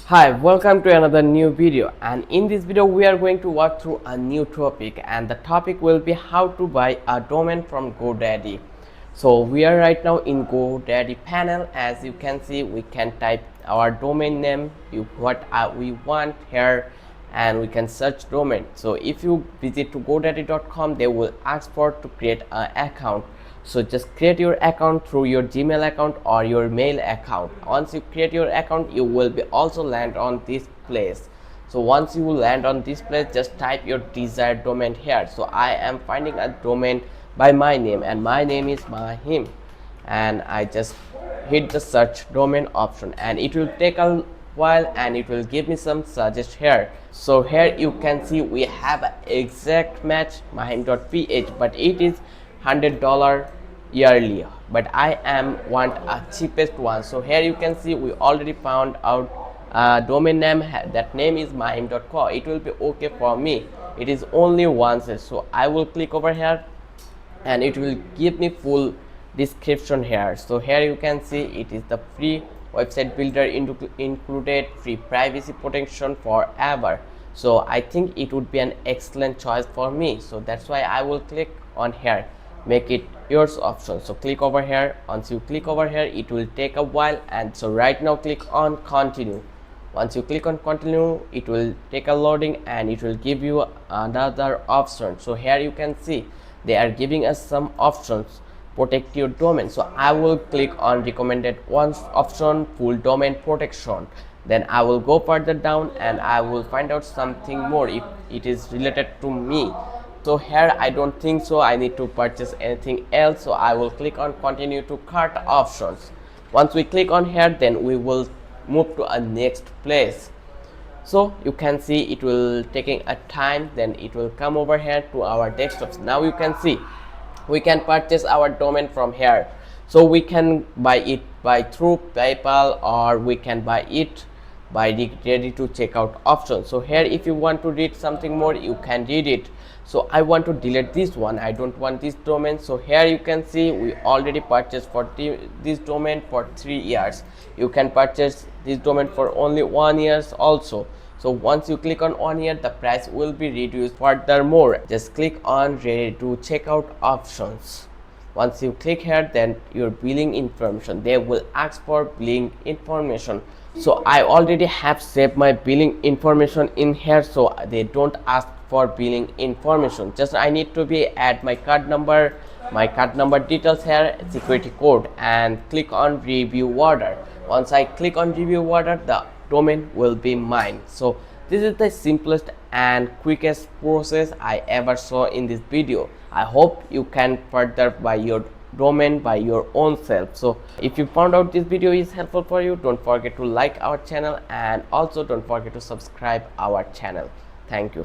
Hi, welcome to another new video, and in this video we are going to walk through a new topic, and the topic will be how to buy a domain from GoDaddy. So we are right now in GoDaddy panel. As you can see, we can type our domain name, what we want here, and we can search domain. So if you visit to godaddy.com, they will ask for to create an account. So just create your account through your Gmail account or your mail account. Once you create your account, you will be also land on this place. So once you land on this place, just type your desired domain here. So I am finding a domain by my name, and my name is Mahim, and I just hit the search domain option, and it will take a while and it will give me some suggest here. So here you can see we have an exact match mahim.ph, but it is $100 yearly, but I want a cheapest one. So here you can see we already found out domain name, that name is mahim.co. it will be okay for me. It is only once, so I will click over here and it will give me full description here. So here you can see it is the free website builder included, free privacy protection forever. So I think it would be an excellent choice for me, so that's why I will click on here, make it yours option. So click over here. Once you click over here, it will take a while, and so right now click on continue. Once you click on continue, it will take a loading and it will give you another option. So here you can see they are giving us some options. Protect your domain, so I will click on recommended ones option, full domain protection. Then I will go further down and I will find out something more if it is related to me. So here I don't think so I need to purchase anything else, so I will click on continue to cart options. Once we click on here, then we will move to a next place. So you can see it will taking a time, then it will come over here to our desktops. Now you can see we can purchase our domain from here. So we can buy it by through PayPal, or we can buy it by ready to checkout option. So here if you want to read something more, you can read it. So I want to delete this one, I don't want this domain. So here you can see we already purchased for this domain for 3 years. You can purchase this domain for only 1 year also. So once you click on 1 year, the price will be reduced furthermore. Just click on ready to checkout options. Once you click here, then your billing information, they will ask for billing information. So I already have saved my billing information in here, so they don't ask for billing information. Just I need to be add my card number details here, security code, and click on review order. Once I click on review order, the domain will be mine. So this is the simplest and quickest process I ever saw in this video. I hope you can further buy your domain by your own self. So if you found out this video is helpful for you, don't forget to like our channel, and also don't forget to subscribe our channel. Thank you.